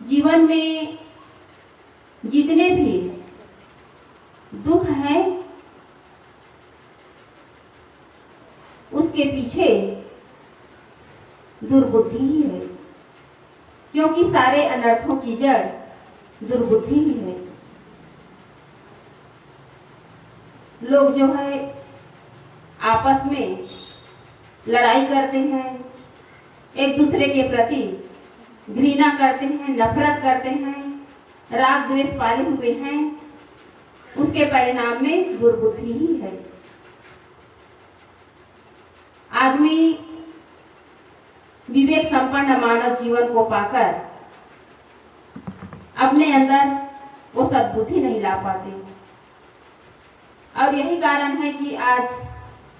जीवन में जितने भी दुख हैं उसके पीछे दुर्बुद्धि ही है, क्योंकि सारे अनर्थों की जड़ दुर्बुद्धि ही है। लोग जो है आपस में लड़ाई करते हैं, एक दूसरे के प्रति घृणा करते हैं, नफरत करते हैं, राग द्वेष पाले हुए हैं। उसके परिणाम में दुर्बुद्धि ही है। आदमी विवेक संपन्न मानव जीवन को पाकर अपने अंदर वो सद्बुद्धि नहीं ला पाते। और यही कारण है कि आज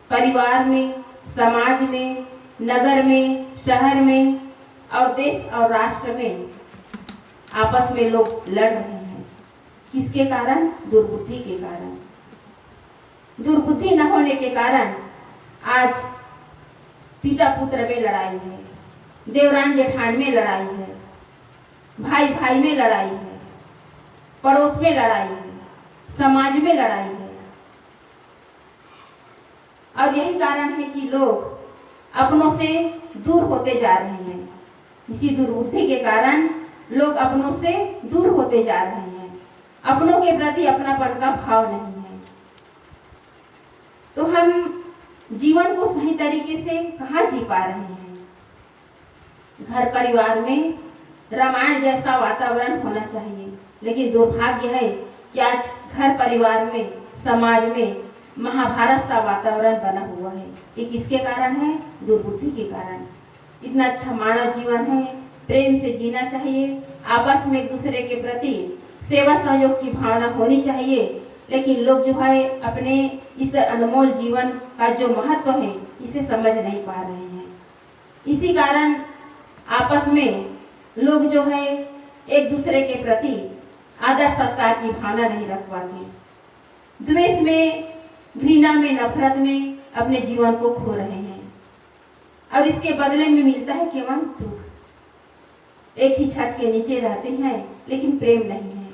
परिवार में, समाज में, नगर में, शहर में और देश और राष्ट्र में आपस में लोग लड़ रहे हैं। किसके कारण? दुर्बुद्धि के कारण। दुर्बुद्धि न होने के कारण आज पिता पुत्र में लड़ाई है, देवरान जेठान में लड़ाई है, भाई भाई में लड़ाई है, पड़ोस में लड़ाई है, समाज में लड़ाई है। अब यही कारण है कि लोग अपनों से दूर होते जा रहे हैं। इसी दुर्बुद्धि के कारण लोग अपनों से दूर होते जा रहे हैं। अपनों के प्रति अपनापन का भाव नहीं है। तो हम जीवन को सही तरीके से कहाँ जी पा रहे हैं? घर परिवार में रामायण जैसा वातावरण होना चाहिए, लेकिन दुर्भाग्य है कि आज घर परिवार में, समाज में महाभारत सा वातावरण बना हुआ है। ये किसके कारण है? दुर्बुद्धि के कारण। इतना अच्छा मानव जीवन है, प्रेम से जीना चाहिए, आपस में एक दूसरे के प्रति सेवा सहयोग की भावना होनी चाहिए। लेकिन लोग जो है अपने इस अनमोल जीवन का जो महत्व है इसे समझ नहीं पा रहे हैं। इसी कारण आपस में लोग जो है एक दूसरे के प्रति आदर सत्कार की भावना नहीं रख पाते। द्वेष में, घृणा में, नफरत में अपने जीवन को खो रहे हैं और इसके बदले में मिलता है केवल दुख। एक ही छत के नीचे रहते हैं लेकिन प्रेम नहीं है।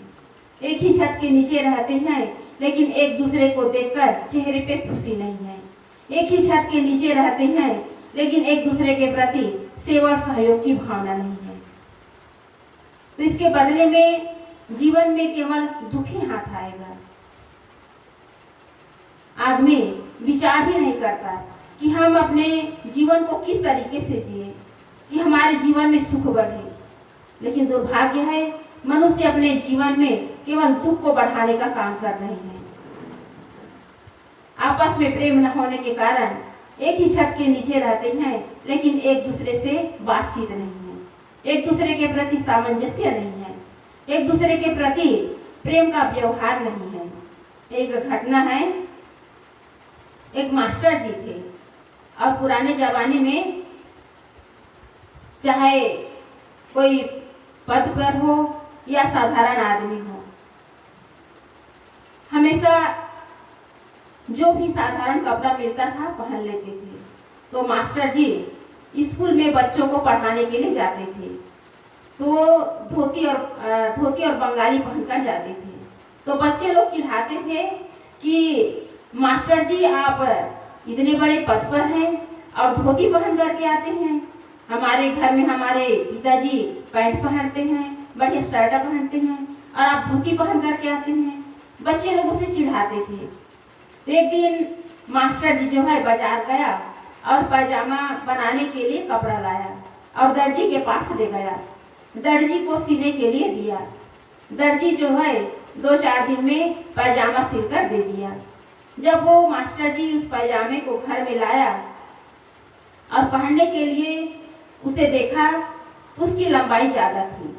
एक ही छत के नीचे रहते हैं लेकिन एक दूसरे को देखकर चेहरे पे खुशी नहीं है। एक ही छत के नीचे रहते हैं लेकिन एक दूसरे के प्रति सेवा और सहयोग की भावना नहीं है। तो इसके बदले में जीवन में केवल दुख ही हाथ आएगा। आदमी विचार ही नहीं करता कि हम अपने जीवन को किस तरीके से जिए कि हमारे जीवन में सुख बढ़े। लेकिन दुर्भाग्य है, मनुष्य अपने जीवन में केवल दुख को बढ़ाने का काम कर रहे हैं। आपस में प्रेम न होने के कारण एक ही छत के नीचे रहते हैं लेकिन एक दूसरे से बातचीत नहीं है, एक दूसरे के प्रति सामंजस्य नहीं है, एक दूसरे के प्रति प्रेम का व्यवहार नहीं है। एक घटना है, एक मास्टर जी थे और पुराने जमाने में चाहे कोई पद पर हो या साधारण आदमी हो, हमेशा जो भी साधारण कपड़ा मिलता था पहन लेते थे। तो मास्टर जी स्कूल में बच्चों को पढ़ाने के लिए जाते थे तो धोती और बंगाली पहनकर जाते थे। तो बच्चे लोग चिढ़ाते थे कि मास्टर जी आप इतने बड़े पद पर हैं और धोती पहन करके आते हैं। हमारे घर में हमारे पिताजी पैंट पहनते हैं, बढ़िया शर्ट पहनते हैं और आप धोती पहन करके आते हैं। बच्चे लोग उसे चिढ़ाते थे। तो एक दिन मास्टर जी जो है बाजार गया और पैजामा बनाने के लिए कपड़ा लाया और दर्जी के पास ले गया। दर्जी को सीने के लिए दिया। दर्जी जो है 2-4 दिन में पैजामा सिलकर दे दिया। जब वो मास्टर जी उस पैजामे को घर में लाया और पहनने के लिए उसे देखा, उसकी लंबाई ज़्यादा थी।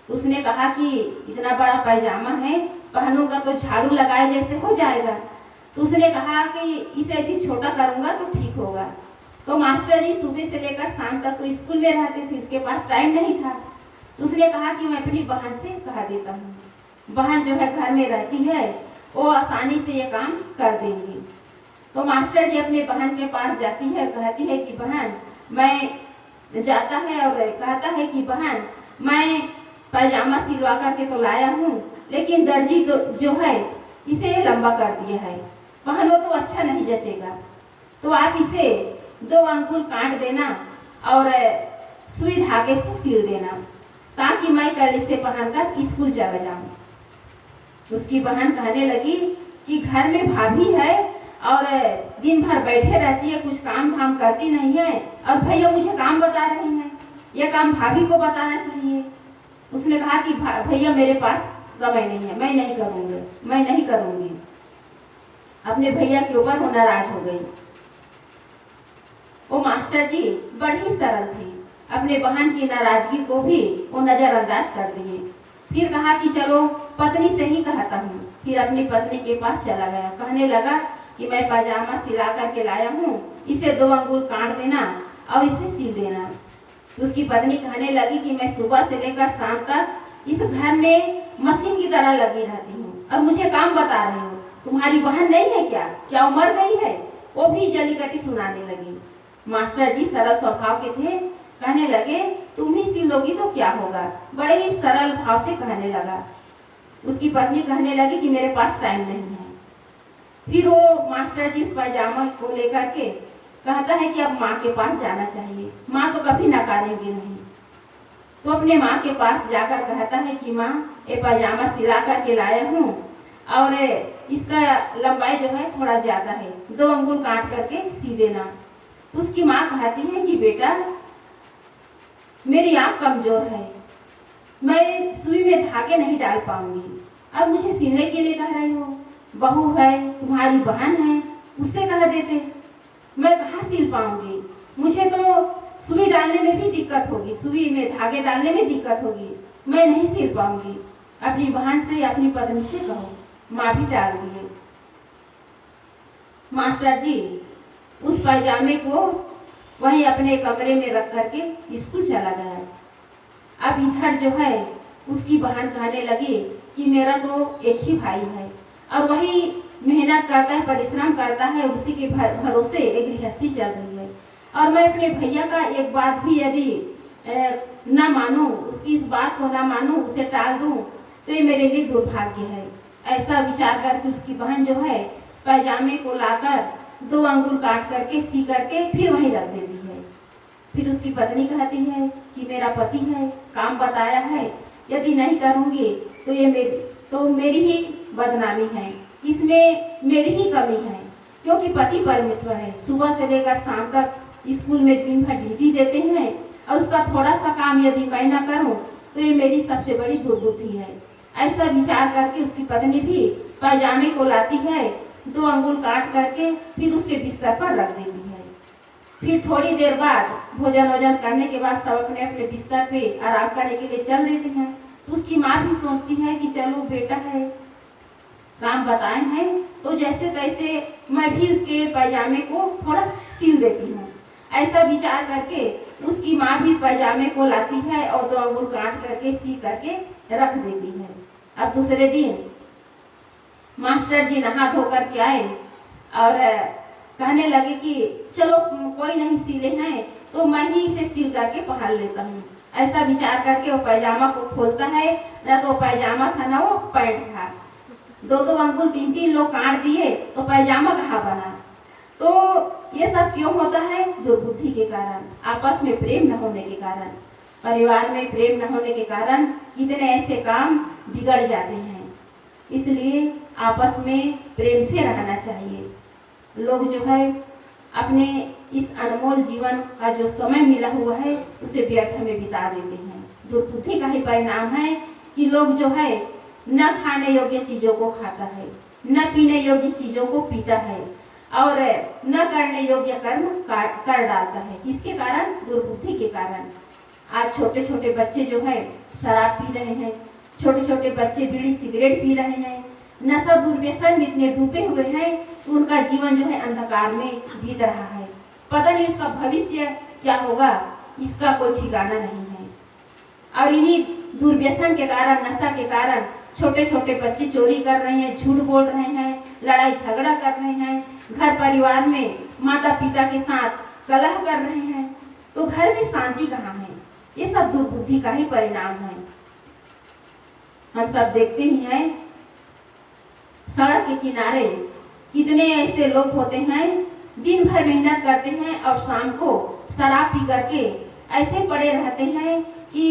उसने कहा कि इतना बड़ा पैजामा है, पहनूंगा तो झाड़ू लगाए जैसे हो जाएगा। तो उसने कहा कि इसे यदि छोटा करूंगा तो ठीक होगा। तो मास्टर जी सुबह से लेकर शाम तक तो स्कूल में रहते थे, उसके पास टाइम नहीं था। तो उसने कहा कि मैं अपनी बहन से कह देता हूँ, बहन जो है घर में रहती है, वो आसानी से ये काम कर देंगी। तो मास्टर जी अपने बहन के पास जाती है, कहती है कि बहन मैं जाता है और कहता है कि बहन मैं पैजामा सिलवा करके तो लाया हूँ, लेकिन दर्जी तो जो है इसे लंबा कर दिया है, पहनो तो अच्छा नहीं जचेगा। तो आप इसे 2 अंगुल काट देना और सुई धागे से सिल देना, ताकि मैं कल इसे पहनकर स्कूल चला जाऊं। उसकी बहन कहने लगी कि घर में भाभी है और दिन भर बैठे रहती है, कुछ काम धाम करती नहीं है, और भैया मुझे काम बता रहे हैं, यह काम भाभी को बताना चाहिए। उसने कहा कि भैया मेरे पास समय नहीं है, मैं नहीं करूँगी। अपने भैया के ऊपर वो नाराज हो गई। वो मास्टर जी बड़ी सरल थी, अपने बहन की नाराजगी को भी वो नजरअंदाज कर दिए। फिर कहा कि चलो पत्नी से ही कहता हूँ। फिर अपनी पत्नी के पास चला गया, कहने लगा कि मैं पैजामा सिला करके लाया हूँ, इसे 2 अंगुल काट देना और इसे सिल देना। उसकी पत्नी कहने लगी कि मैं सुबह से लेकर शाम तक इस घर में मशीन की तरह लगी रहती हूँ और मुझे काम बता रही हो, तुम्हारी बहन नहीं है क्या उम्र गई है? वो भी जलीकटी सुनाने लगी। मास्टर जी सरल स्वभाव के थे, कहने लगे तुम ही सिल लोगी तो क्या होगा, बड़े ही सरल भाव से कहने लगा। उसकी पत्नी कहने लगी कि मेरे पास टाइम नहीं है। फिर वो मास्टर जी पैजामा को लेकर के कहता है कि अब माँ के पास जाना चाहिए, माँ तो कभी नकारेंगे नहीं। तो अपने माँ के पास जाकर कहता है कि माँ ये पैजामा सिला करके लाया हूँ और इसका लंबाई जो है थोड़ा ज़्यादा है, 2 अंगुल काट करके सी देना। उसकी माँ कहती है कि बेटा मेरी आँख कमजोर है, मैं सुई में धागे नहीं डाल पाऊंगी, अब मुझे सिलने के लिए कह रही हो? बहू है, तुम्हारी बहन है, उससे कह देते, मैं कहाँ सिल पाऊंगी, मुझे तो सुई डालने में भी दिक्कत होगी, सुई में धागे डालने में दिक्कत होगी, मैं नहीं सिल पाऊंगी। अपनी बहन से अपनी पत्नी से कहो। माँ भी डाल दिए। मास्टर जी उस पैजामे को वहीं अपने कमरे में रख करके स्कूल चला गया। अब इधर जो है उसकी बहन कहने लगी कि मेरा तो एक ही भाई है और वही मेहनत करता है, परिश्रम करता है, उसी के भरोसे एक गृहस्थी चल रही है, और मैं अपने भैया का एक बात भी यदि न मानूं, उसकी इस बात को न मानूं, उसे टाल दूं, तो ये मेरे लिए दुर्भाग्य है। ऐसा विचार करके उसकी बहन जो है पैजामे को लाकर 2 अंगुल काट करके सी करके फिर वहीं रख देती है। फिर उसकी पत्नी कहती है कि मेरा पति है, काम बताया है, यदि नहीं करूँगी तो मेरी ही बदनामी है, इसमें मेरी ही कमी है, क्योंकि पति परमेश्वर है, सुबह से लेकर शाम तक स्कूल में दिन भर ड्यूटी देते हैं और उसका थोड़ा सा काम यदि मैं न करूँ तो ये मेरी सबसे बड़ी दुर्बुद्धि है। ऐसा विचार करके उसकी पत्नी भी पैजामे को लाती है, 2 अंगुल काट करके फिर उसके बिस्तर पर रख देती है। फिर थोड़ी देर बाद भोजन वोजन करने के बाद सब अपने अपने बिस्तर पे आराम करने के लिए चल देते हैं। तो उसकी माँ भी सोचती है कि चलो बेटा है, काम बताए हैं तो जैसे तैसे मैं भी उसके पैजामे को थोड़ा सिल देती हूँ। ऐसा विचार करके उसकी माँ भी पैजामे को लाती है और 2 अंगुल काट करके सी करके रख देती है। अब दूसरे दिन मास्टर जी नहा धो करके आए और कहने लगे कि चलो कोई नहीं सिले हैं तो मैं ही इसे सिल करके पहन लेता हूँ। ऐसा विचार करके वो पैजामा को खोलता है, ना तो पैजामा था ना वो पैंट था। 2-2 अंगुल 3-3 लोग काट दिए तो पैजामा कहाँ बना। तो ये सब क्यों होता है? दुर्बुद्धि के कारण, आपस में प्रेम न होने के कारण, परिवार में प्रेम न होने के कारण कितने ऐसे काम बिगड़ जाते हैं। इसलिए आपस में प्रेम से रहना चाहिए। लोग जो है अपने इस अनमोल जीवन का जो समय मिला हुआ है उसे व्यर्थ में बिता देते हैं। दुर्बुद्धि का ही परिणाम है कि लोग जो है न खाने योग्य चीज़ों को खाता है, न पीने योग्य चीज़ों को पीता है और न करने योग्य कर्म कर डालता है। इसके कारण, दुर्बुद्धि के कारण। आज छोटे छोटे बच्चे जो है शराब पी रहे हैं, छोटे छोटे बच्चे बीड़ी सिगरेट पी रहे हैं, नशा दुर्व्यसन में इतने डूबे हुए हैं कि उनका जीवन जो है अंधकार में बीत रहा है। पता नहीं उसका भविष्य क्या होगा, इसका कोई ठिकाना नहीं है। और इन्हीं दुर्व्यसन के कारण, नशा के कारण छोटे छोटे बच्चे चोरी कर रहे हैं, झूठ बोल रहे हैं, लड़ाई झगड़ा कर रहे हैं, घर परिवार में माता पिता के साथ कलह कर रहे हैं। तो घर में शांति कहाँ है? ये सब दुर्बुद्धि का ही परिणाम है। हम सब देखते ही हैं सड़क के किनारे कितने ऐसे लोग होते हैं, दिन भर मेहनत करते हैं और शाम को शराब पी करके ऐसे पड़े रहते हैं कि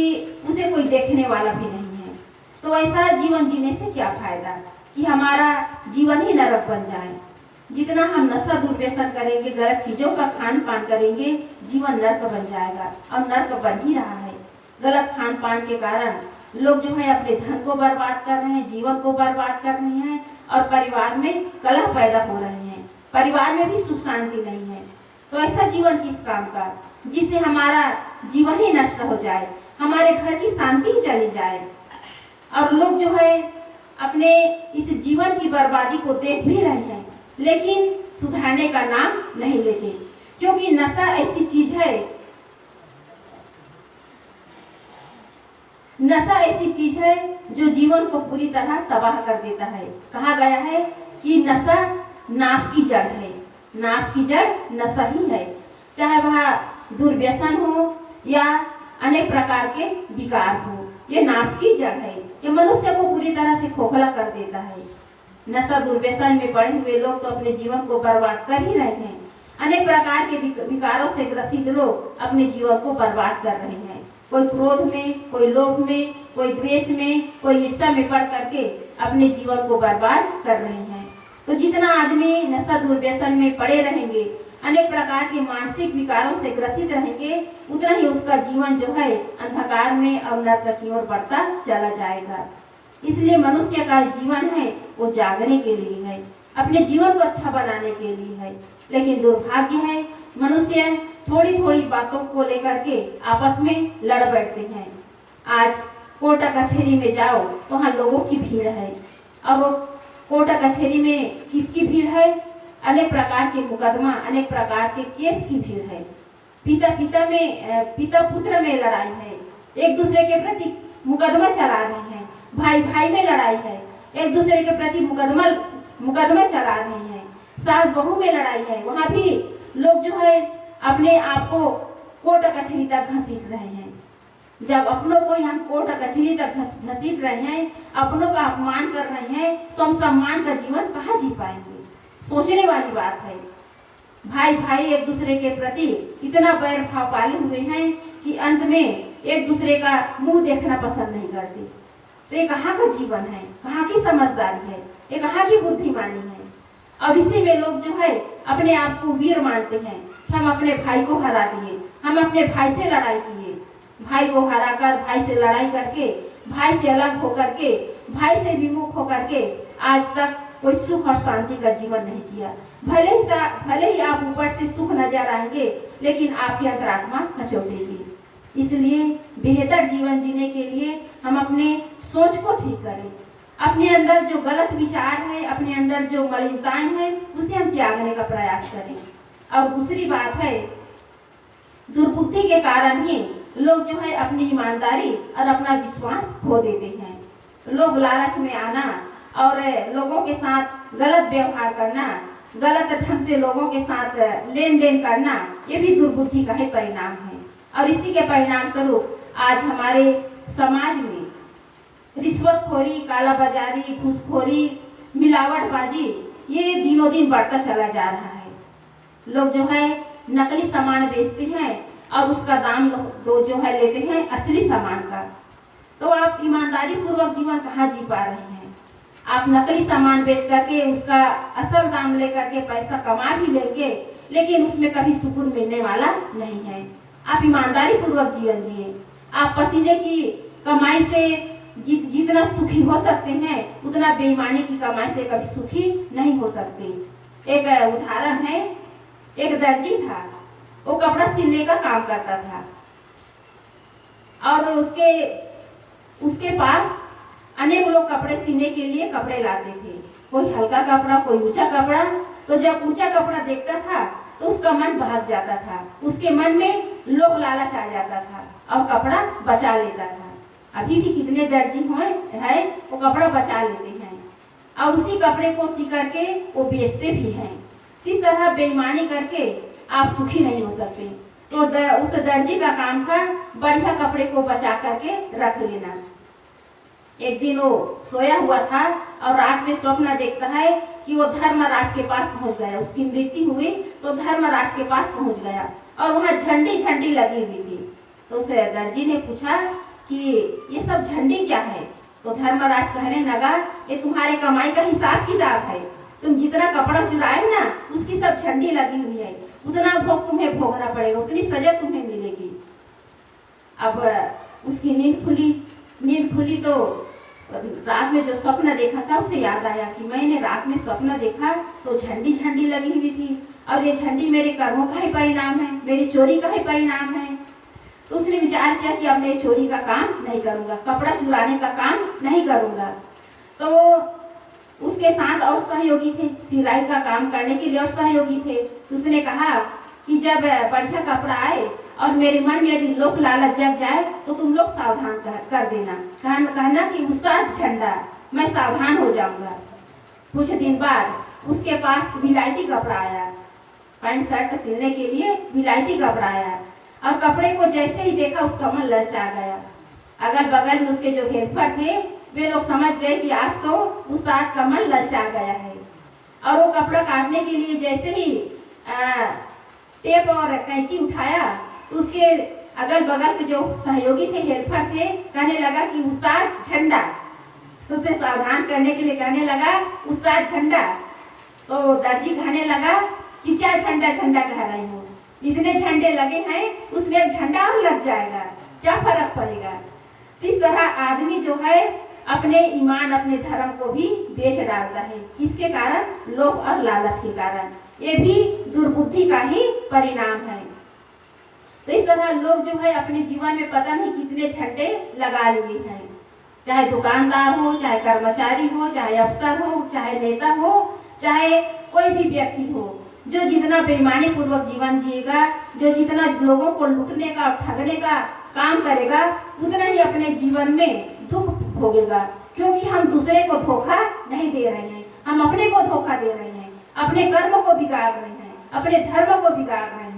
उसे कोई देखने वाला भी नहीं है। तो ऐसा जीवन जीने से क्या फायदा कि हमारा जीवन ही नरक बन जाए। जितना हम नशा दुर्व्यसन करेंगे, गलत चीजों का खान पान करेंगे, जीवन नरक बन जाएगा और नरक बन ही रहा है। गलत खान पान के कारण लोग जो है अपने धन को बर्बाद कर रहे हैं, जीवन को बर्बाद कर रहे हैं और परिवार में कलह पैदा हो रहे हैं, परिवार में भी सुख शांति नहीं है। तो ऐसा जीवन किस काम का जिससे हमारा जीवन ही नष्ट हो जाए, हमारे घर की शांति ही चली जाए। और लोग जो है अपने इस जीवन की बर्बादी को देख भी रहे हैं लेकिन सुधारने का नाम नहीं लेते, क्योंकि नशा ऐसी चीज है, नशा ऐसी चीज है जो जीवन को पूरी तरह तबाह कर देता है। कहा गया है कि नशा नाश की जड़ है, नाश की जड़ नशा ही है। चाहे वह दुर्व्यसन हो या अनेक प्रकार के विकार हो, ये नाश की जड़ है। ये मनुष्य को पूरी तरह से खोखला कर देता है। नशा दुर्व्यसन में पड़े हुए लोग तो अपने जीवन को बर्बाद कर ही रहे हैं। अनेक प्रकार के विकारों से ग्रसित लोग अपने जीवन को बर्बाद कर रहे हैं। कोई क्रोध में, कोई लोभ में, कोई द्वेष में, कोई ईर्ष्या में पड़ करके अपने जीवन को बर्बाद कर रहे हैं। तो जितना आदमी नशा दुर्व्यसन में पड़े रहेंगे, अनेक प्रकार के मानसिक विकारों से ग्रसित रहेंगे, उतना ही उसका जीवन जो है अंधकार में और नरक की ओर बढ़ता चला जाएगा। इसलिए मनुष्य का जीवन है वो जागने के लिए है, अपने जीवन को अच्छा बनाने के लिए है। लेकिन दुर्भाग्य है मनुष्य थोड़ी थोड़ी बातों को लेकर के आपस में लड़ बैठते हैं। आज कोर्ट कचहरी में जाओ तो वहाँ लोगों की भीड़ है। अब कोर्ट कचहरी में किसकी भीड़ है? अनेक प्रकार के मुकदमा, अनेक प्रकार के केस की भीड़ है। पिता पुत्र में लड़ाई है, एक दूसरे के प्रति मुकदमा चला रहे हैं। भाई भाई में लड़ाई है, एक दूसरे के प्रति मुकदमा चला रहे हैं। सास बहू में लड़ाई है, वहाँ भी लोग जो है अपने आप को कोर्ट कचहरी तक घसीट रहे हैं। जब अपनों को हम कोर्ट कचहरी तक घसीट रहे हैं, अपनों का अपमान कर रहे हैं, तो हम सम्मान का जीवन कहाँ जी पाएंगे? सोचने वाली बात है। भाई भाई एक दूसरे के प्रति इतना बैर भाव पाले हुए हैं कि अंत में एक दूसरे का मुंह देखना पसंद नहीं करते। तो ये कहाँ का जीवन है? कहाँ की समझदारी है? ये कहाँ की बुद्धिमानी है? और इसी में लोग जो है अपने आप को वीर मानते हैं कि हम अपने भाई को हरा दिए, हम अपने भाई से लड़ाई किए। भाई को हराकर, भाई से लड़ाई करके, भाई से अलग होकर के, भाई से विमुख होकर के आज तक कोई सुख और शांति का जीवन नहीं जिया। भले ही आप ऊपर से सुख नजर आएंगे लेकिन आपकी अंतरात्मा कचोटेगी। इसलिए बेहतर जीवन जीने के लिए हम अपने सोच को ठीक करें। अपने अंदर जो गलत विचार है, अपने अंदर जो मलिनताएं हैं, उसे हम त्यागने का प्रयास करें। और दूसरी बात है, दुर्बुद्धि के कारण ही लोग जो है अपनी ईमानदारी और अपना विश्वास खो देते हैं। लोग लालच में आना और लोगों के साथ गलत व्यवहार करना, गलत ढंग से लोगों के साथ लेन देन करना, ये भी दुर्बुद्धि का ही परिणाम है। और इसी के परिणाम स्वरूप आज हमारे समाज में रिश्वतखोरी, कालाबाजारी, घूसखोरी, मिलावटबाजी ये दिनों दिन बढ़ता चला जा रहा है। लोग जो है नकली सामान बेचते हैं और उसका दाम जो है लेते हैं असली सामान का। तो आप ईमानदारी पूर्वक जीवन कहाँ जी पा रहे हैं? आप नकली सामान बेच करके उसका असल दाम लेकर के पैसा कमा भी लेंगे लेकिन उसमें कभी सुकून मिलने वाला नहीं है। आप ईमानदारी पूर्वक जीवन जिए। आप पसीने की कमाई से जितना सुखी हो सकते हैं उतना बेईमानी की कमाई से कभी सुखी नहीं हो सकते। एक उदाहरण है, एक दर्जी था, वो कपड़ा सिलने का काम करता था और उसके पास अनेक लोग कपड़े सिलने के लिए कपड़े लाते थे, कोई हल्का कपड़ा, कोई ऊंचा कपड़ा। तो जब ऊंचा कपड़ा देखता था तो उसका मन भाग जाता था, उसके मन में लोभ लालच आ जाता था और कपड़ा बचा लेता था। अभी भी कितने दर्जी हैं वो कपड़ा बचा लेते हैं और उसी कपड़े को सी करके वो बेचते भी हैं। इस तरह बेईमानी करके आप सुखी नहीं हो सकते। तो उस दर्जी का काम था बढ़िया कपड़े को बचा करके रख लेना। एक दिन वो सोया हुआ था और रात में स्वप्न देखता है कि वो धर्मराज के पास पहुंच गया। उसकी मृत्यु हुई तो धर्मराज के पास पहुंच गया और वहाँ झंडी झंडी लगी हुई थी। तो उसे दर्जी ने पूछा कि ये सब झंडी क्या है? तो धर्मराज कहने लगा, ये तुम्हारे कमाई का हिसाब किताब है। तुम जितना कपड़ा चुराए ना उसकी सब झंडी लगी हुई है, उतना भोग तुम्हें भोगना पड़ेगा, उतनी सजा तुम्हें मिलेगी। अब उसकी नींद खुली तो रात में जो सपना देखा था उसे याद आया कि मैंने रात में सपना देखा तो झंडी झंडी लगी हुई थी और ये झंडी मेरे कर्मों का ही परिणाम है, मेरी चोरी का ही परिणाम है। तो उसने विचार किया कि अब मैं चोरी का काम नहीं करूंगा, कपड़ा चुराने का काम नहीं करूंगा। तो उसके साथ और सहयोगी थे, सिलाई का काम करने के लिए और सहयोगी थे। तो उसने कहा कि जब बढ़िया कपड़ा आए और मेरे मन में यदि लोभ लालच जग जाए तो तुम लोग सावधान कर देना, कहना कि उस्ताद झंडा, मैं सावधान हो जाऊंगा। कुछ दिन बाद उसके पास विलायती कपड़ा आया, पैंट शर्ट सिलने के लिए विलायती कपड़ा आया और कपड़े को जैसे ही देखा उसका मन ललचा गया। अगल बगल में उसके जो हेल्पर थे वे लोग समझ गए कि आज तो उस्ताद का मन ललचा गया है और वो कपड़ा काटने के लिए जैसे ही टेप और कैंची उठाया तो उसके अगल बगल के जो सहयोगी थे, हेल्पर थे, कहने लगा कि उस्ताद झंडा। तो उसे सावधान करने के लिए कहने लगा उस्ताद झंडा। तो दर्जी कहने लगा कि क्या झंडा झंडा कह रही हो, इतने झंडे लगे हैं उसमें एक झंडा और लग जाएगा, क्या फर्क पड़ेगा। इस तरह आदमी जो है अपने ईमान अपने धर्म को भी बेच डालता है। किसके कारण? लोभ और लालच के कारण। ये भी दुर्बुद्धि का ही परिणाम है। तो इस तरह लोग जो है अपने जीवन में पता नहीं कितने झंडे लगा लिए हैं, चाहे दुकानदार हो, चाहे कर्मचारी हो, चाहे अफसर हो, चाहे नेता हो, चाहे कोई भी व्यक्ति हो, जो जितना बेईमानी पूर्वक जीवन जिएगा, जो जितना लोगों को लूटने का ठगने का काम करेगा, उतना ही अपने जीवन में दुख भोगेगा। क्योंकि हम दूसरे को धोखा नहीं दे रहे हैं, हम अपने को धोखा दे रहे हैं, अपने कर्म को बिगाड़ रहे हैं, अपने धर्म को बिगाड़ रहे हैं।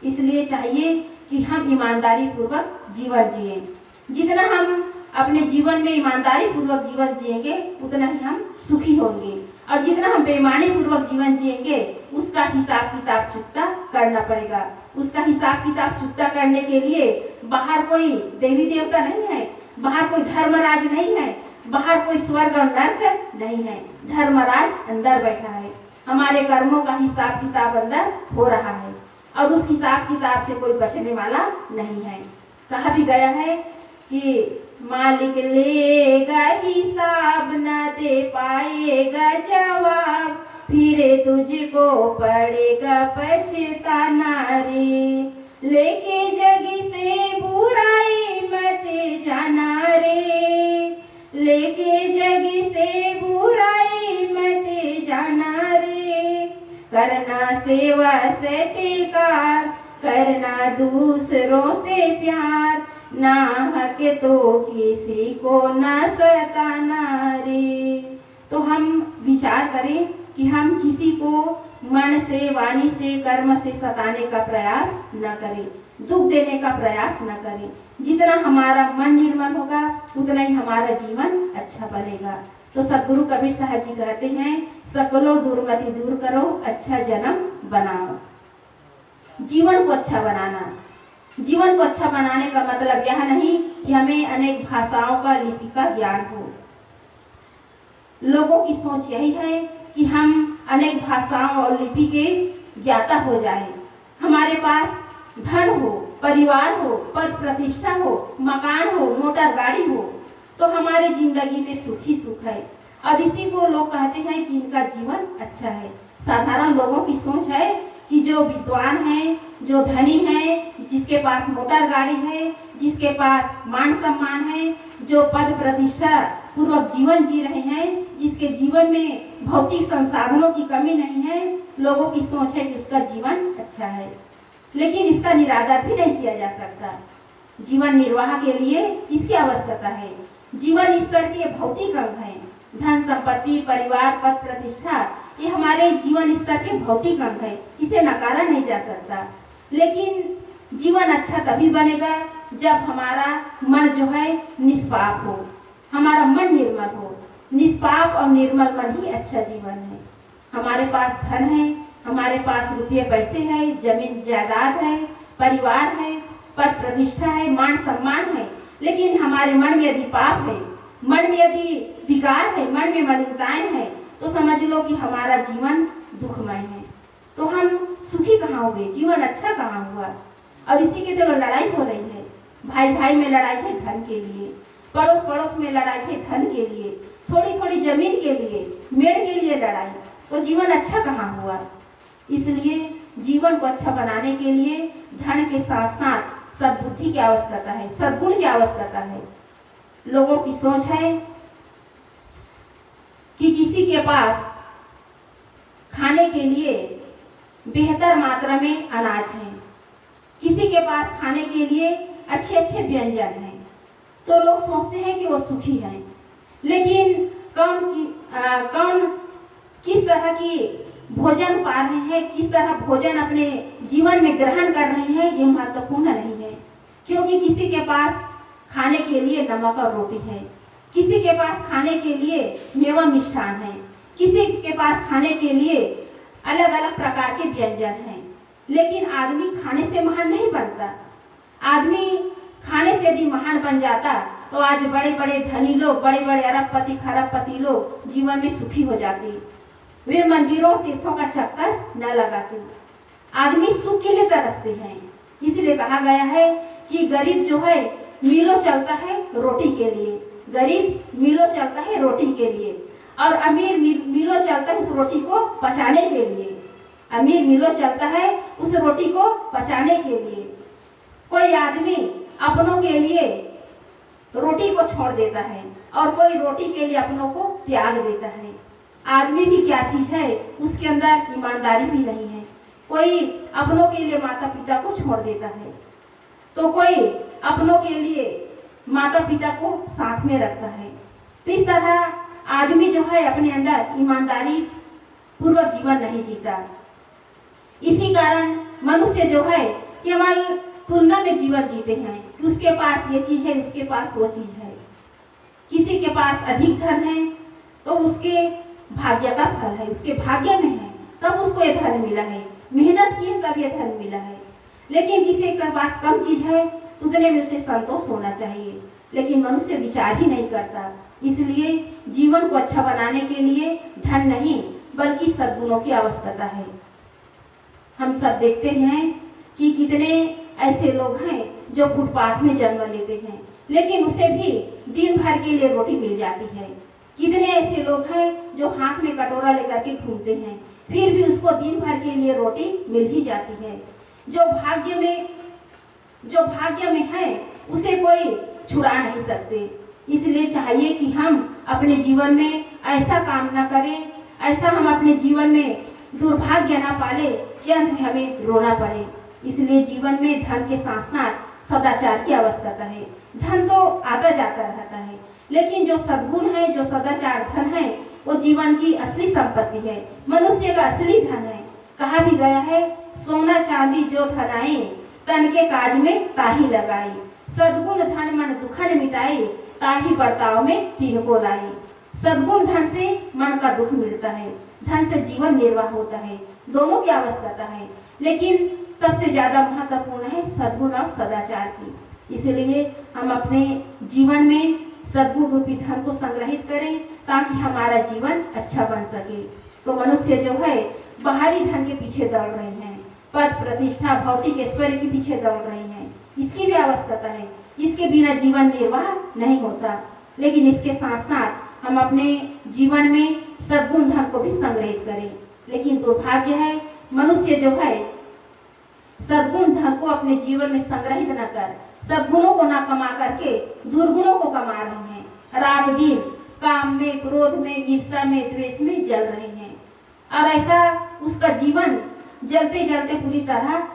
इसलिए चाहिए कि हम ईमानदारी पूर्वक जीवन जिए। जितना हम अपने जीवन में ईमानदारी पूर्वक जीवन जिएंगे उतना ही हम सुखी होंगे और जितना हम बेईमानी पूर्वक जीवन जिएंगे उसका हिसाब किताब चुकता करना पड़ेगा। उसका हिसाब किताब चुकता करने के लिए बाहर कोई देवी देवता नहीं है, बाहर कोई धर्मराज नहीं है, बाहर कोई स्वर्ग और नर्क नहीं है। धर्मराज अंदर बैठा है, हमारे कर्मों का हिसाब किताब अंदर हो रहा है और उस हिसाब किताब से कोई बचने वाला नहीं है। कहा भी गया है कि मालिक लेगा हिसाब न दे पाएगा जवाब, फिर तुझको पड़ेगा पछताना रे। लेके जग से बुराई मत जाना रे, लेके जग से बुराई मत जाना रे। करना सेवा सत्कार, करना दूसरों से प्यार, ना हक तो किसी को ना सताना रे। तो हम विचार करें कि हम किसी को मन से, वाणी से, कर्म से सताने का प्रयास न करें, दुख देने का प्रयास न करें। जितना हमारा मन निर्मल होगा उतना ही हमारा जीवन अच्छा बनेगा। तो सदगुरु कबीर साहब जी कहते हैं, सकलो दुर्गति दूर करो, अच्छा जन्म बनाओ। जीवन को अच्छा बनाना, जीवन को अच्छा बनाने का मतलब यह नहीं कि हमें अनेक भाषाओं का, लिपि का ज्ञान हो। लोगों की सोच यही है कि हम अनेक भाषाओं और लिपि के ज्ञाता हो जाएं, हमारे पास धन हो, परिवार हो, पद प्रतिष्ठा हो, मकान हो, मोटर गाड़ी हो, तो हमारे जिंदगी में सुख ही सुख है और इसी को लोग कहते हैं कि इनका जीवन अच्छा है। साधारण लोगों की सोच है कि जो विद्वान हैं, जो धनी हैं, जिसके पास मोटर गाड़ी है, जिसके पास मान सम्मान है, जो पद प्रतिष्ठा पूर्वक जीवन जी रहे हैं, जिसके जीवन में भौतिक संसाधनों की कमी नहीं है, लोगों की सोच है कि उसका जीवन अच्छा है। लेकिन इसका निरादर भी नहीं किया जा सकता। जीवन निर्वाह के लिए इसकी आवश्यकता है। जीवन स्तर के भौतिक अंग हैं, धन संपत्ति, परिवार, पद प्रतिष्ठा, ये हमारे जीवन स्तर के भौतिक अंग है, इसे नकारा नहीं जा सकता। लेकिन जीवन अच्छा तभी बनेगा जब हमारा मन जो है निष्पाप हो, हमारा मन निर्मल हो। निष्पाप और निर्मल मन ही अच्छा जीवन है। हमारे पास धन है, हमारे पास रुपये पैसे है, जमीन जायदाद है, परिवार है, पद प्रतिष्ठा है, मान सम्मान है, लेकिन हमारे मन में यदि पाप है, मन में यदि विकार है, मन में मलिनताएं है, तो समझ लो कि हमारा जीवन दुखमय है। तो हम सुखी कहाँ हुए, जीवन अच्छा कहाँ हुआ। और इसी के तो लड़ाई हो रही है। भाई भाई में लड़ाई है धन के लिए, पड़ोस पड़ोस में लड़ाई है धन के लिए, थोड़ी थोड़ी जमीन के लिए, मेड़ के लिए लड़ाई। तो जीवन अच्छा कहाँ हुआ। इसलिए जीवन को अच्छा बनाने के लिए धन के साथ साथ सद्बुद्धि की आवश्यकता है, सद्गुण की आवश्यकता है। लोगों की सोच है कि किसी के पास खाने के लिए बेहतर मात्रा में अनाज है, किसी के पास खाने के लिए अच्छे अच्छे व्यंजन हैं, तो लोग सोचते हैं कि वो सुखी हैं। लेकिन कौन किस तरह की भोजन पा रहे हैं, किस तरह भोजन अपने जीवन में ग्रहण कर रहे हैं, ये महत्वपूर्ण नहीं है। क्योंकि किसी के पास खाने के लिए नमक और रोटी है, किसी के पास खाने के लिए मेवा मिष्ठान है, किसी के पास खाने के लिए अलग अलग प्रकार के व्यंजन हैं। लेकिन आदमी खाने से महान नहीं बनता। आदमी खाने से यदि महान बन जाता तो आज बड़े बड़े धनी लोग, बड़े बड़े अरबपति खरबपति लोग जीवन में सुखी हो जाते। वे मंदिरों तीर्थों का चक्कर न लगाते। आदमी सुख के लिए तरसते हैं। इसलिए कहा गया है कि गरीब जो है मीलों चलता है रोटी के लिए, गरीब मीलों चलता है रोटी के लिए, और अमीर मीलों चलता है उस रोटी को पचाने के लिए। अमीर मीलों चलता है उस रोटी को पचाने के लिए। कोई आदमी अपनों के लिए रोटी को छोड़ देता है और कोई रोटी के लिए अपनों को त्याग देता है। आदमी भी क्या चीज है, उसके अंदर ईमानदारी भी नहीं है। कोई अपनों के लिए माता पिता को छोड़ देता है, तो कोई अपनों के लिए माता पिता को साथ में रखता है। तो इस तरह आदमी जो है अपने अंदर ईमानदारी पूर्वक जीवन नहीं जीता। इसी कारण मनुष्य जो है केवल तुलना में जीवन जीते हैं कि उसके पास ये चीज है, उसके पास वो चीज है। किसी के पास अधिक धन है तो उसके भाग्य का फल है, उसके भाग्य में है तब उसको ये धन मिला है, मेहनत की है तब ये धन मिला है। लेकिन किसी के पास कम चीज है उतने में उसे संतोष होना चाहिए, लेकिन मनुष्य विचार ही नहीं करता। इसलिए जीवन को अच्छा बनाने के लिए धन नहीं बल्कि सद्गुणों की आवश्यकता है। हम सब देखते हैं कि कितने ऐसे लोग हैं जो फुटपाथ में जन्म लेते हैं, लेकिन उसे भी दिन भर के लिए रोटी मिल जाती है। कितने ऐसे लोग हैं जो हाथ में कटोरा लेकर के घूमते हैं, फिर भी उसको दिन भर के लिए रोटी मिल ही जाती है। जो भाग्य में है उसे कोई छुड़ा नहीं सकते। इसलिए चाहिए कि हम अपने जीवन में ऐसा काम ना करें, ऐसा हम अपने जीवन में दुर्भाग्य ना पाले कि अंत में हमें रोना पड़े। इसलिए जीवन में धन के साथ साथ सदाचार की आवश्यकता है। धन तो आता जाता रहता है, लेकिन जो सद्गुण है, जो सदाचार धन है, वो जीवन की असली संपत्ति है, मनुष्य का असली धन है। कहा भी गया है, सोना चांदी जो धनाए तन के काज में ताही लगाई, सद्गुण धन मन दुखन मिटाई, ताही बर्ताव में तीन को लाई। सद्गुण धन से मन का दुख मिलता है, धन से जीवन निर्वाह होता है, दोनों की आवश्यकता है। लेकिन सबसे ज्यादा महत्वपूर्ण है सद्गुण और सदाचार की। इसलिए हम अपने जीवन में सद्गुण रूपी धन को संग्रहित करें ताकि हमारा जीवन अच्छा बन सके। तो मनुष्य जो है बाहरी धन के पीछे दौड़ रहे हैं, पद प्रतिष्ठा भौतिक ऐश्वर्य के पीछे दौड़ रहे हैं, इसकी भी आवश्यकता है। इसके बिना जीवन निर्वाह नहीं होता। लेकिन इसके साथ साथ हम अपने जीवन में सद्गुण धन को भी संग्रहित करें। लेकिन दुर्भाग्य है मनुष्य जो है सद्गुण धन को अपने जीवन में संग्रहित न कर सद्गुणों को ना कमा करके दुर्गुणों को कमा रहे हैं। रात दिन काम में, क्रोध में, ईर्ष्या में, द्वेष में जल रहे हैं, और ऐसा उसका जीवन जलते जलते पूरी तरह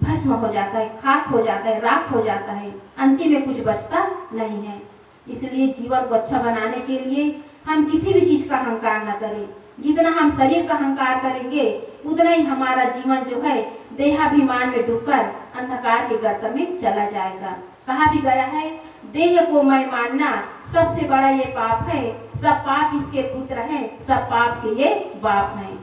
भस्म हो जाता है, खाक हो जाता है, राख हो जाता है, अंतिम में कुछ बचता नहीं है। इसलिए जीवन को अच्छा बनाने के लिए हम किसी भी चीज का अहंकार न करें। जितना हम शरीर का अहंकार करेंगे उतना ही हमारा जीवन जो है देहाभिमान में डूबकर अंधकार के गर्त में चला जाएगा। कहा भी गया है, देह को मैं मानना सबसे बड़ा ये पाप है, सब पाप इसके पुत्र हैं, सब पाप के ये बाप हैं।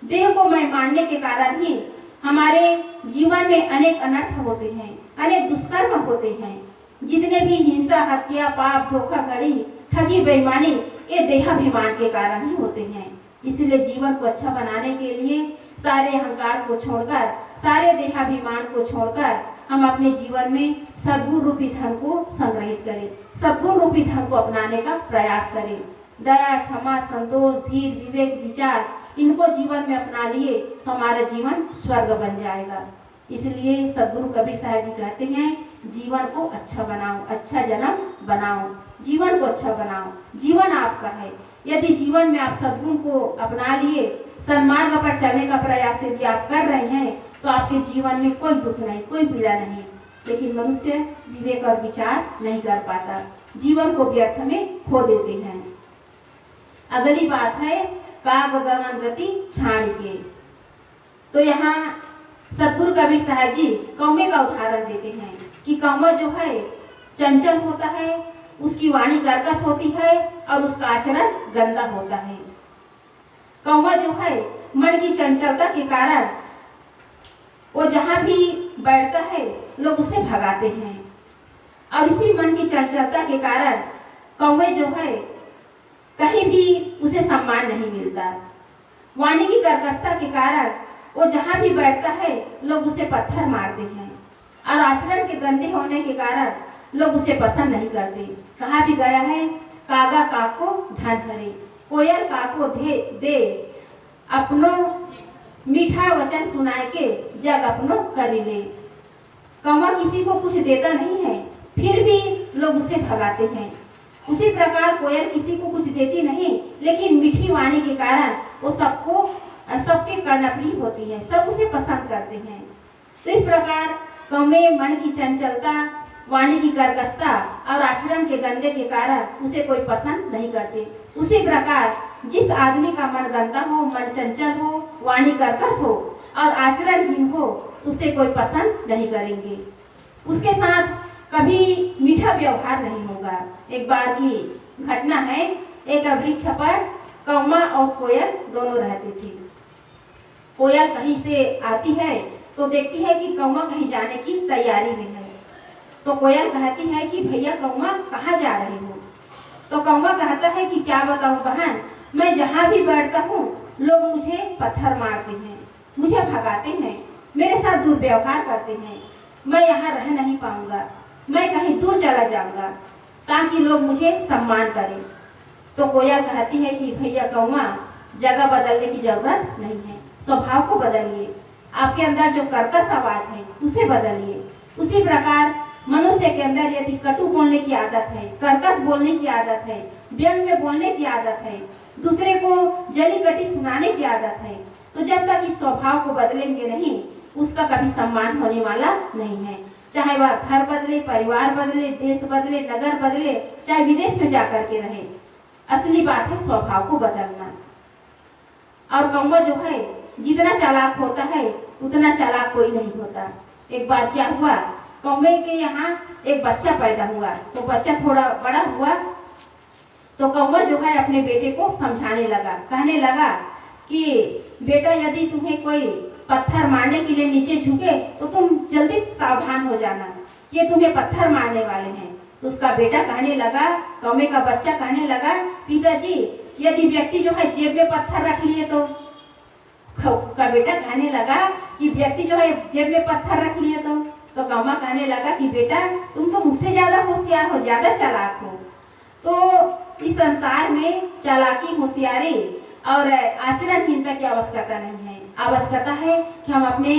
देह को मैं मानने के कारण ही हमारे जीवन में अनेक अनर्थ होते हैं, अनेक दुष्कर्म होते हैं। जितने भी हिंसा, हत्या, पाप, धोखाधड़ी, ठगी, बेईमानी, ये देहाभिमान के कारण ही होते हैं। इसलिए जीवन को अच्छा बनाने के लिए सारे अहंकार को छोड़कर, सारे देहाभिमान को छोड़कर हम अपने जीवन में सद्गुण रूपी धन को संग्रहित करें, सद्गुण रूपी धन को अपनाने का प्रयास करें। दया, क्षमा, संतोष, धीर, विवेक, विचार, इनको जीवन में अपना लिए तो हमारा जीवन स्वर्ग बन जाएगा। इसलिए सद्गुरु कबीर साहब जी कहते हैं, जीवन को अच्छा बनाओ, अच्छा जन्म बनाओ, जीवन को अच्छा बनाओ। जीवन आपका है। यदि जीवन में आप सद्गुण को अपना लिए, सन्मार्ग पर चलने का प्रयास यदि आप कर रहे हैं तो आपके जीवन में कोई दुख नहीं, कोई पीड़ा नहीं। लेकिन मनुष्य विवेक और विचार नहीं कर पाता, जीवन को व्यर्थ में खो देते हैं। अगली बात है काग गमन गति छाण के। तो यहाँ सद्गुरु कबीर साहब जी कौवे का उदाहरण देते हैं कि कौवा जो है चंचल होता है, उसकी वाणी कर्कश होती है और उसका आचरण गंदा होता है। कौवा जो है मन की चंचलता के कारण वो जहाँ भी बैठता है लोग उसे भगाते हैं, और इसी मन की चंचलता के कारण कौवे जो है कहीं भी उसे सम्मान नहीं मिलता। वाणी की कर्कशता के कारण वो जहाँ भी बैठता है लोग उसे पत्थर मारते हैं, और आचरण के गंदे होने के कारण लोग उसे पसंद नहीं करते। कहा भी गया है, कागा काको धन हरे, कोयल काको दे अपनो मीठा वचन सुनाए के जग अपनो करी ले। कौवा किसी को कुछ देता नहीं है, फिर भी लोग उसे भगाते हैं। उसी प्रकार कोयल किसी को कुछ देती नहीं, लेकिन मीठी वाणी के कारण वो सबके कर्णप्रिय होती है, सब उसे पसंद करते हैं। तो इस प्रकार कौवे मन की चंचलता, वाणी की कर्कशता और आचरण के गंदे के कारण उसे कोई पसंद नहीं करते। उसी प्रकार जिस आदमी का मन गंदा हो, मन चंचल हो, वाणी कर्कश हो और आचरणहीन हो, उसे कोई पसंद नहीं करेंगे। उसके साथ कभी मीठा व्यवहार नहीं होगा। एक बार की घटना है, एक वृक्ष पर कौवा और कोयल दोनों रहते थे। कोयल कहीं से आती है तो देखती है कि कौवा कहीं जाने की तैयारी में है, तो कोयल कहती है कि भैया कौवा कहाँ जा रहे हो? तो कौवा कहता है कि क्या बताऊं बहन, मैं जहाँ भी बैठता हूँ लोग मुझे पत्थर मारते हैं, मुझे भगाते हैं, मेरे साथ दुर्व्यवहार करते हैं, मैं यहाँ रह नहीं पाऊंगा, मैं कहीं दूर चला जाऊंगा ताकि लोग मुझे सम्मान करें। तो कोयल कहती है कि भैया कौवा, जगह बदलने की जरूरत नहीं है, स्वभाव को बदलिए, आपके अंदर जो कर्कश आवाज है उसे बदलिए। उसी प्रकार मनुष्य के अंदर यदि कटु बोलने की आदत है, कर्कश बोलने की आदत है, व्यंग में बोलने की आदत है, दूसरे को जली कटी सुनाने की आदत है, तो जब तक इस स्वभाव को बदलेंगे नहीं, उसका कभी सम्मान होने वाला नहीं है। चाहे वह घर बदले, परिवार बदले, देश बदले, नगर बदले, चाहे विदेश में जाकर के रहे, असली बात है स्वभाव को बदलना। और कौवा जो है जितना चालाक होता है उतना चालाक कोई नहीं होता। एक बार क्या हुआ, कौवे के यहाँ एक बच्चा पैदा हुआ, तो बच्चा थोड़ा बड़ा हुआ तो कौवा जो है अपने बेटे को समझाने लगा, कहने लगा कि बेटा यदि तुम्हें कोई पत्थर मारने के लिए नीचे झुके तो तुम जल्दी सावधान हो जाना, ये तुम्हें पत्थर मारने वाले हैं। तो उसका बेटा कहने लगा, कौवे का बच्चा कहने लगा, पिताजी यदि व्यक्ति जो है जेब में पत्थर रख लिए तो? उसका बेटा कहने लगा कि व्यक्ति जो है जेब में पत्थर रख लिए तो कौवा कहने लगा कि बेटा तुम तो मुझसे ज्यादा होशियार हो, ज्यादा चालाक हो। तो इस संसार में चालाकी, होशियारी और आचरणहीनता की आवश्यकता नहीं है। आवश्यकता है कि हम अपने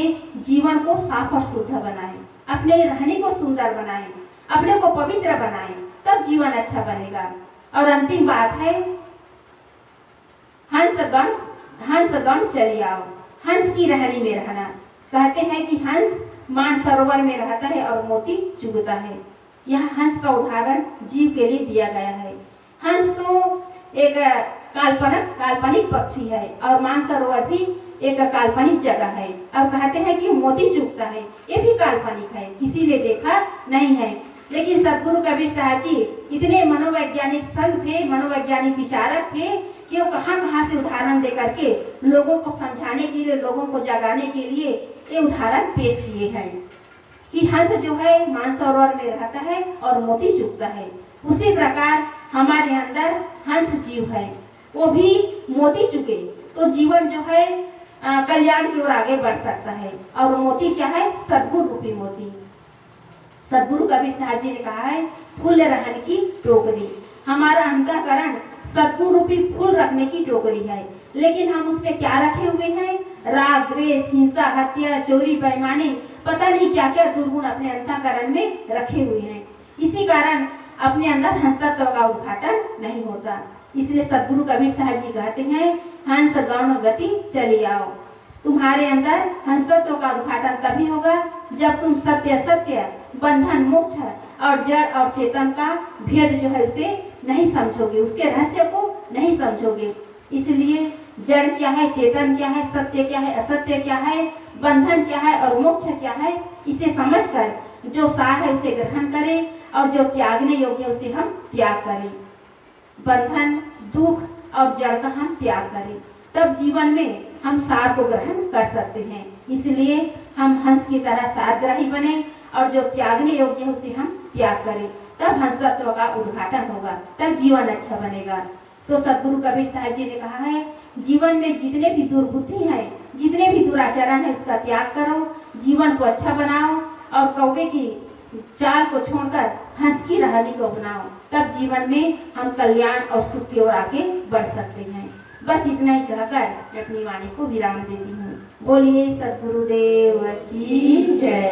जीवन को साफ और शुद्ध बनाएं, अपने रहने को सुंदर बनाएं, अपने को पवित्र बनाएं, तब जीवन अच्छा बनेगा। और अंतिम बात है, हंस गण चले आओ, हंस की रहनी में रहना। कहते हैं कि हंस मानसरोवर में रहता है और मोती चुगता है। यह हंस का उदाहरण जीव के लिए दिया गया है। हंस तो एक काल्पनिक पक्षी है और मानसरोवर भी एक काल्पनिक जगह है, और कहते हैं कि मोती चुगता है, ये भी काल्पनिक है, किसी ने देखा नहीं है। लेकिन सदगुरु कबीर साहब जी इतने मनोवैज्ञानिक संत थे, मनोवैज्ञानिक विचारक थे कि वो कहाँ कहाँ से उदाहरण दे करके लोगों को समझाने के लिए, लोगों को जगाने के लिए ये उदाहरण पेश किए हैं कि हंस जो है मानसरोवर में रहता है और मोती चुगता है, उसी प्रकार हमारे अंदर हंस जीव है, वो भी मोती चुगे तो जीवन जो है कल्याण की ओर आगे बढ़ सकता है। और मोती क्या है? सद्गुरु रूपी मोती। सदगुरु कबीर साहब जी ने कहा है फूल रहने की टोकरी। हमारा अंतःकरण सद्गुरु रूपी फूल रखने की टोकरी है, लेकिन हम उसमें क्या रखे हुए हैं? राग, द्वेष, हिंसा, हत्या, चोरी, बेईमानी, पता नहीं क्या क्या दुर्गुण अपने अंतःकरण में रखे हुए हैं। इसी कारण अपने अंदर हंसत्व का उद्घाटन नहीं होता। इसलिए सदगुरु कबीर साहब जी कहते हैं हंस गौण गति चली आओ। तुम्हारे अंदर हंसत्व का उद्घाटन तभी होगा जब तुम सत्य सत्य, बंधन, मोक्ष और जड़ और चेतन का भेद जो है उसे नहीं समझोगे, उसके रहस्य को नहीं समझोगे। इसलिए जड़ क्या है, चेतन क्या है, सत्य क्या है, असत्य क्या है, बंधन क्या है और मोक्ष क्या है, इसे समझकर जो सार है उसे ग्रहण करें और जो त्यागने योग्य है उसे हम त्याग करें। बंधन, दुख और जड़ का हम त्याग करें, तब जीवन में हम सार को ग्रहण कर सकते हैं। इसलिए हम हंस की तरह सारग्राही बने और जो त्यागने योग्य है उसे हम त्याग करें, तब हंसत्व का उद्घाटन होगा, तब जीवन अच्छा बनेगा। तो सदगुरु कबीर साहब जी ने कहा है जीवन में जितने भी दुर्बुद्धि हैं, जितने भी दुराचरण है उसका त्याग करो, जीवन को अच्छा बनाओ और कौवे की चाल को छोड़कर हंस की रहनी को अपनाओ, तब जीवन में हम कल्याण और सुख की ओर आगे बढ़ सकते हैं। बस इतना ही कहकर मैं अपनी वाणी को विराम देती हूँ। बोलिए सदगुरुदेव की जय।